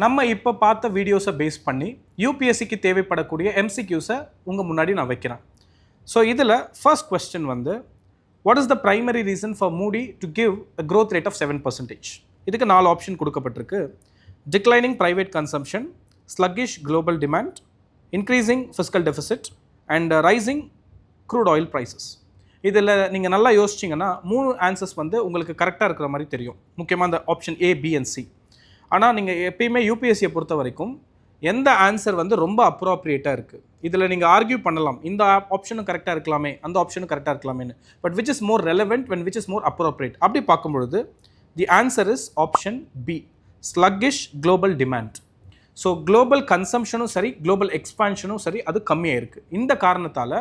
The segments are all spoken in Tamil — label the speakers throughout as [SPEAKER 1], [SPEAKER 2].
[SPEAKER 1] நம்ம இப்போ பார்த்த வீடியோஸை பேஸ் பண்ணி யூபிஎஸ்சிக்கு தேவைப்படக்கூடிய எம்சிக்யூஸை உங்கள் முன்னாடி நான் வைக்கிறேன். ஸோ இதில் ஃபர்ஸ்ட் கொஸ்டின் வந்து what is the primary reason for Moody to give a growth rate of 7%? இதுக்கு 4 ஆப்ஷன் கொடுக்கப்பட்டிருக்கு. Declining private consumption, sluggish global demand, increasing fiscal deficit and rising crude oil prices. இதில் நீங்கள் நல்லா யோசிச்சிங்கன்னா 3 ஆன்சர்ஸ் வந்து உங்களுக்கு கரெக்டாக இருக்கிற மாதிரி தெரியும், முக்கியமாக இந்த option A, B and C. ஆனால் நீங்கள் எப்பயுமே யூபிஎஸ்சியை பொறுத்த வரைக்கும் எந்த ஆன்சர் வந்து ரொம்ப அப்ரோப்ரியேட்டாக இருக்குது, இதில் நீங்கள் ஆர்கியூ பண்ணலாம், இந்த ஆப்ஷனும் கரெக்டாக இருக்கலாமே, அந்த ஆப்ஷனும் கரெக்டாக இருக்கலாமேன்னு. But which is more relevant when which is more appropriate அப்படி பார்க்கும்பொழுது the answer is option B, sluggish global demand. So global கன்சம்ஷனும் சரி, குளோபல் எக்ஸ்பான்ஷனும் சரி, அது கம்மியாக இருக்குது. இந்த காரணத்தால்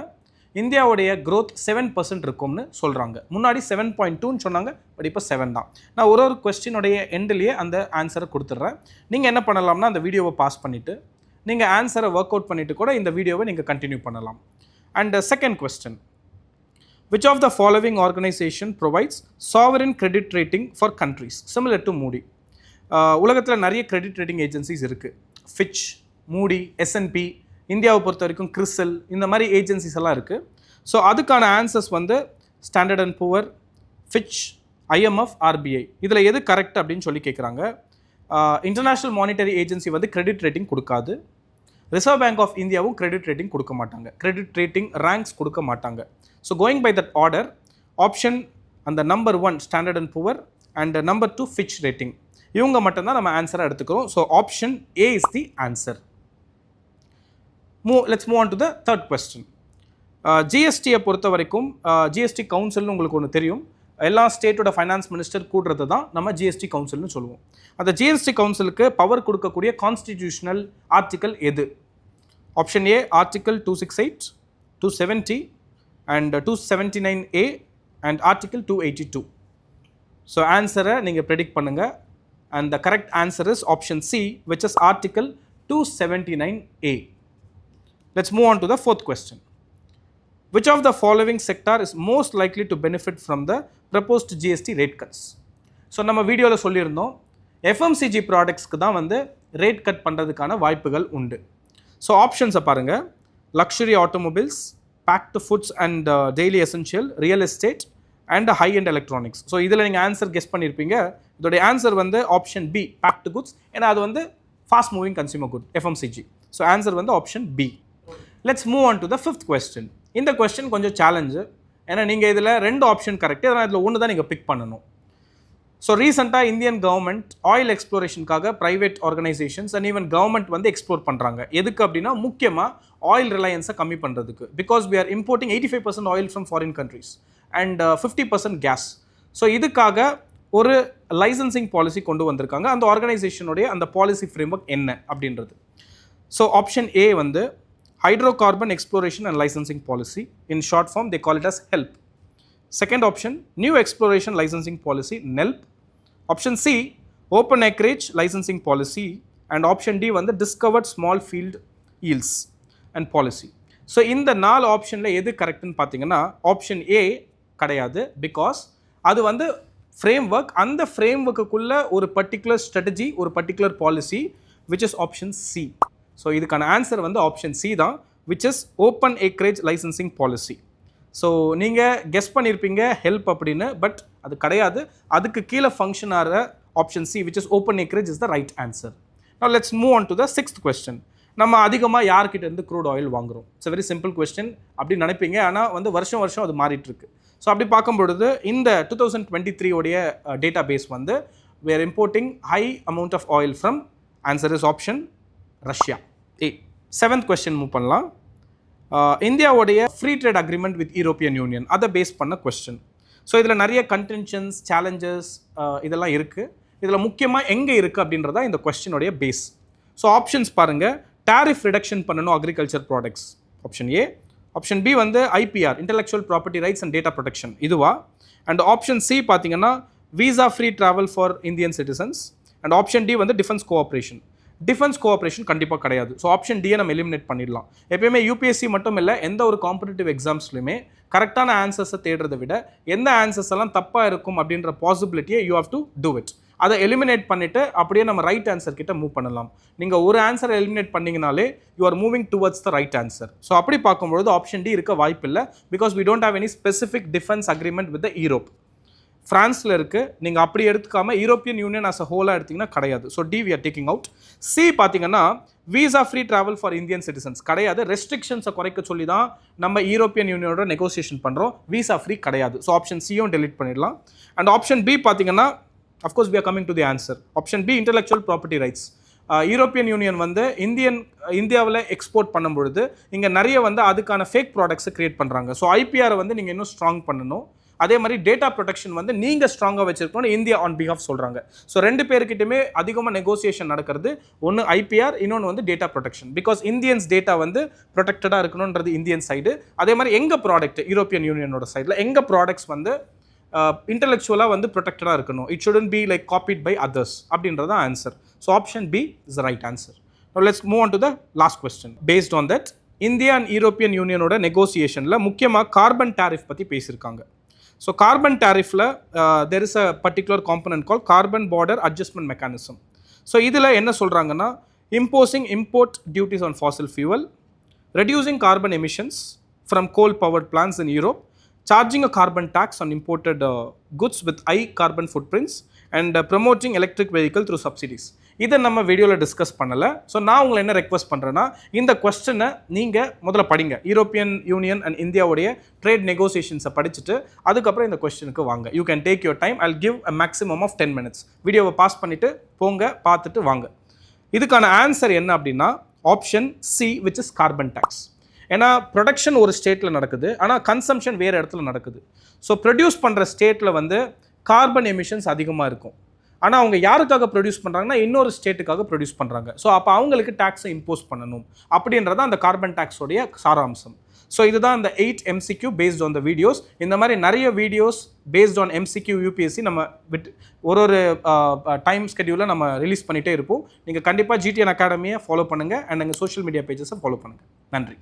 [SPEAKER 1] இந்தியாவுடைய growth 7% இருக்கும்னு சொல்கிறாங்க. முன்னாடி 7.2ன்னு சொன்னாங்க, பட் இப்போ 7 தான். நான் ஒரு கொஸ்டினுடைய எண்ட்லேயே அந்த ஆன்சரை கொடுத்துட்றேன். நீங்கள் என்ன பண்ணலாம்னா அந்த வீடியோவை பாஸ் பண்ணிவிட்டு நீங்கள் ஆன்சரை ஒர்க் அவுட் பண்ணிவிட்டு கூட இந்த வீடியோவை நீங்கள் கண்டினியூ பண்ணலாம். And second question, which of the following organization provides sovereign credit rating for countries similar to Moody? உலகத்தில் நிறைய கிரெடிட் ரேட்டிங் ஏஜென்சிஸ் இருக்குது. ஃபிட்ச், மூடி, எஸ்என்பி, இந்தியாவை பொறுத்த வரைக்கும் கிறிசல், இந்த மாதிரி ஏஜென்சிஸ் எல்லாம் இருக்குது. ஸோ அதுக்கான ஆன்சர்ஸ் வந்து Standard and Poor, Fitch, IMF, RBI. இதில் எது கரெக்ட் அப்படின்னு சொல்லி கேட்குறாங்க. இன்டர்நேஷ்னல் மானிட்டரி ஏஜென்சி வந்து கிரெடிட் ரேட்டிங் கொடுக்காது. ரிசர்வ் பேங்க் ஆஃப் இந்தியாவும் கிரெடிட் ரேட்டிங் கொடுக்க மாட்டாங்க, கிரெடிட் ரேட்டிங் ரேங்க்ஸ் கொடுக்க மாட்டாங்க. So going by that order, option அந்த number 1 Standard and Poor and number 2 Fitch rating, இவங்க மட்டும்தான் நம்ம ஆன்சரை எடுத்துக்கிறோம். So option A is the answer. Let's move on to the third question. ஜிஎஸ்டியை பொறுத்த வரைக்கும் ஜிஎஸ்டி கவுன்சில்னு உங்களுக்கு ஒன்று தெரியும். எல்லா ஸ்டேட்டோட ஃபைனான்ஸ் மினிஸ்டர் கூடுறது தான் நம்ம ஜிஎஸ்டி கவுன்சில்னு சொல்லுவோம். அந்த ஜிஎஸ்டி கவுன்சிலுக்கு பவர் கொடுக்கக்கூடிய கான்ஸ்டிடியூஷனல் ஆர்டிக்கல் எது? Option A article 268, 270 and 279A and article 282. So ஆன்சரை நீங்கள் ப்ரெடிக்ட் பண்ணுங்கள். And the correct answer is option C, which is article 279A. Let's move on to the fourth question. Which of the following sector is most likely to benefit from the proposed GST rate cuts? So நம்ம வீடியோவில் சொல்லியிருந்தோம், எஃப்எம்சிஜி ப்ராடக்ட்ஸ்க்கு தான் வந்து ரேட் கட் பண்ணுறதுக்கான வாய்ப்புகள் உண்டு. ஸோ ஆப்ஷன்ஸை பாருங்கள். Luxury automobiles, packed foods and daily essential, real estate and high and electronics. So இதில் நீங்கள் ஆன்சர் கெஸ் பண்ணியிருப்பீங்க. இதோடைய ஆன்சர் வந்து ஆப்ஷன் பி, பேக்டு குட்ஸ். ஏன்னா அது வந்து fast moving consumer good, FMCG. So answer வந்து option B. Let's move on to the fifth question. இந்த கொஸ்டின் கொஞ்சம் சேலஞ்சு, ஏன்னா நீங்கள் இதில் 2 ஆப்ஷன் கரெக்டு, அதனால் இதில் ஒன்று தான் நீங்கள் பிக் பண்ணணும். ஸோ ரீசெண்டாக இந்தியன் கவர்மெண்ட் ஆயில் எக்ஸ்ப்ளோரேஷனுக்காக private organisations and even government வந்து எக்ஸ்ப்ளோர் பண்ணுறாங்க. எதுக்கு அப்படின்னா முக்கியமாக ஆயில் ரிலையன்ஸை கம்மி பண்ணுறதுக்கு. Because we are importing 85% oil from foreign countries and 50% gas. So இதுக்காக ஒரு லைசன்சிங் பாலிசி கொண்டு வந்திருக்காங்க. அந்த ஆர்கனைசேஷனுடைய அந்த பாலிசி ஃப்ரேம்வொர்க் என்ன அப்படின்றது. ஸோ ஆப்ஷன் ஏ வந்து Hydrocarbon Exploration and Licensing Policy. In short form, they call it as HELP. Second option, New Exploration Licensing Policy, NELP. Option C, Open Acreage Licensing Policy. And option D வந்து Discovered Small Field Yields and Policy. So இந்த 4 ஆப்ஷனில் எது கரெக்டுன்னு பார்த்தீங்கன்னா ஆப்ஷன் ஏ கிடையாது. பிகாஸ் அது வந்து ஃப்ரேம்வொர்க், அந்த ஃப்ரேம்வொர்க்குள்ளே ஒரு பர்டிகுலர் ஸ்ட்ராட்டஜி, ஒரு particular policy, which is option C. So இதுக்கான ஆன்சர் வந்து ஆப்ஷன் சி தான், which is open acreage licensing policy. So நீங்கள் கெஸ் பண்ணியிருப்பீங்க ஹெல்ப் அப்படின்னு, பட் அது கிடையாது. அதுக்கு கீழே ஃபங்க்ஷன் ஆகிற option C, which is open acreage, is the right answer. Now let's move on to the sixth question. நம்ம அதிகமாக யார்கிட்ட இருந்து க்ரூட் ஆயில் வாங்குகிறோம்? இட்ஸ் வெரி சிம்பிள் கொஸ்டின் அப்படி நினைப்பீங்க, ஆனால் வந்து வருஷம் அது மாறிட்டுருக்கு. ஸோ அப்படி பார்க்கும்பொழுது இந்த 2023 உடைய டேட்டா பேஸ் வந்து we are importing high amount of oil from, answer is option Russia. Seventh question move பண்ணலாம். இந்தியாவுடைய free trade agreement with European union, அதை பேஸ் பண்ண கொஸ்டின். ஸோ இதில் நிறைய கன்டென்ஷன்ஸ், சேலஞ்சஸ் இதெல்லாம் இருக்குது. இதில் முக்கியமாக எங்கே இருக்குது அப்படின்றதா இந்த கொஸ்டினுடைய பேஸ். ஸோ ஆப்ஷன்ஸ் பாருங்கள். டேரிஃப் ரிடக்ஷன் பண்ணணும் agriculture products, option A. Option B வந்து IPR, intellectual property rights and data protection, இதுவா? அண்ட் ஆப்ஷன் சி பார்த்தீங்கன்னா visa free travel for Indian citizens. And option D வந்து டிஃபென்ஸ் கோஆப்ரேஷன். டிஃபென்ஸ் கோஆப்ரேஷன் கண்டிப்பாக கிடையாது. ஸோ ஆப்ஷன் டியை நம்ம எலிமினேட் பண்ணிடலாம். எப்பயுமே யூபிஎஸ்சி மட்டும் இல்லை, எந்த ஒரு காம்படிட்டிவ் எக்ஸாம்ஸ்லையுமே கரெக்டான ஆன்சர்ஸை தேடுறதை விட எந்த ஆன்சர்ஸ் எல்லாம் தப்பாக இருக்கும் அப்படின்ற பாசிபிலிட்டியை you have to do it. அதை எலிமினேட் பண்ணிவிட்டு அப்படியே நம்ம ரைட் ஆன்சர் கிட்ட மூவ் பண்ணலாம். நீங்கள் ஒரு ஆன்சரை எலிமினேட் பண்ணிங்கனாலே you are moving towards the right answer. So அப்படி பார்க்கும்பொழுது ஆப்ஷன் டி இருக்க வாய்ப்பு இல்லை. Because we don't have any specific defence agreement with the Europe. ஃப்ரான்ஸில் இருக்குது, நீங்கள் அப்படி எடுத்துக்காமல் யூரோப்பியன் யூனியன் அஸ் அ ஹோலாக எடுத்திங்கன்னா கிடையாது. So D we are taking out. C பார்த்தீங்கன்னா visa free travel for Indian citizens கிடையாது. ரெஸ்ட்ரிக்ஷன்ஸை குறைக்க சொல்லி தான் நம்ம யூரோப்பியன் யூனியனோட நெகோசியேஷன் பண்ணுறோம். விசா ஃப்ரீ கிடையாது. ஸோ ஆப்ஷன் சியும் டெலிட் பண்ணிடலாம். அண்ட் ஆப்ஷன் பி பார்த்தீங்கன்னா of course we are coming to the answer. Option B intellectual property rights. European union வந்து இந்தியாவில் எக்ஸ்போர்ட் பண்ணும்பொழுது இங்கே நிறைய வந்து அதுக்கான ஃபேக் ப்ராடக்ட்ஸை கிரியேட் பண்ணுறாங்க. ஸோ ஐபிஆரை வந்து நீங்கள் இன்னும் ஸ்ட்ராங் பண்ணணும். அதே மாதிரி டேட்டா ப்ரொடெக்ஷன் வந்து நீங்கள் ஸ்ட்ராங்காக வச்சிருக்கணும்னு இந்தியா ஆன் பிஹாஃப் சொல்கிறாங்க. ஸோ ரெண்டு பேருக்கிட்டுமே அதிகமாக நெகோசியேஷன் நடக்கிறது. ஒன்று ஐபிஆர், இன்னொன்று வந்து data protection. Because Indians data வந்து ப்ரொடெக்டடாக இருக்கணுன்றது இந்தியன் சைடு. அதே மாதிரி எங்கள் ப்ராடக்ட் யூரோப்பியன் யூனியனோட சைடில் எங்கள் ப்ராடக்ட்ஸ் வந்து இன்டெலெக்சுவலாக வந்து ப்ரொடெக்டடாக இருக்கணும். It shouldn't be like copied by others அப்படின்றது answer. So option B is the right answer. Let's move on to the last question. Based on that India and European யூனியனோட நெகோசியேஷனில் முக்கியமாக கார்பன் டேரிஃப் பற்றி பேசியிருக்காங்க. ஸோ கார்பன் டேரிஃபில் there is a particular component call carbon border adjustment mechanism. So இதில் என்ன சொல்கிறாங்கன்னா imposing import duties on fossil fuel, reducing carbon emissions from coal powered plans in Europe, charging a carbon tax on imported goods with high carbon footprints and promoting electric vehicle through subsidies. இதை நம்ம வீடியோவில் டிஸ்கஸ் பண்ணலை. ஸோ நான் உங்களை என்ன ரெக்வஸ்ட் பண்ணுறேன்னா இந்த கொஸ்டினை நீங்கள் முதல்ல படிங்க. யூரோப்பியன் யூனியன் அண்ட் இந்தியாவுடைய ட்ரேட் நெகோசியேஷன்ஸை படிச்சுட்டு அதுக்கப்புறம் இந்த கொஸ்டினுக்கு வாங்க. You can take your time. I'll give a maximum of 10 minutes. வீடியோவை பாஸ் பண்ணிவிட்டு போங்க, பார்த்துட்டு வாங்க. இதுக்கான ஆன்சர் என்ன அப்படின்னா option C, which is carbon tax. ஏன்னா ப்ரொடக்ஷன் ஒரு ஸ்டேட்டில் நடக்குது, ஆனால் கன்சம்ஷன் வேறு இடத்துல நடக்குது. ஸோ ப்ரொடியூஸ் பண்ணுற ஸ்டேட்டில் வந்து கார்பன் எமிஷன்ஸ் அதிகமாக இருக்கும். ஆனால் அவங்க யாருக்காக ப்ரொடியூஸ் பண்ணுறாங்கன்னா இன்னொரு ஸ்டேட்டுக்காக ப்ரொடியூஸ் பண்ணுறாங்க. ஸோ அப்போ அவங்களுக்கு டேக்ஸை இம்போஸ் பண்ணணும் அப்படின்றத அந்த கார்பன் டேக்ஸோடைய சாராம்சம். ஸோ இதுதான் இந்த 8 MCQ based on the videos. இந்த மாதிரி நிறைய videos based on MCQ UPSC நம்ம ஒரு டைம் ஸ்கெடியூலில் நம்ம ரிலீஸ் பண்ணிகிட்டே இருப்போம். நீங்கள் கண்டிப்பாக GTN அகாடமியை ஃபாலோ பண்ணுங்கள் அண்ட் எங்கள் சோஷியல் மீடியா பேஜஸை ஃபாலோ பண்ணுங்கள். நன்றி.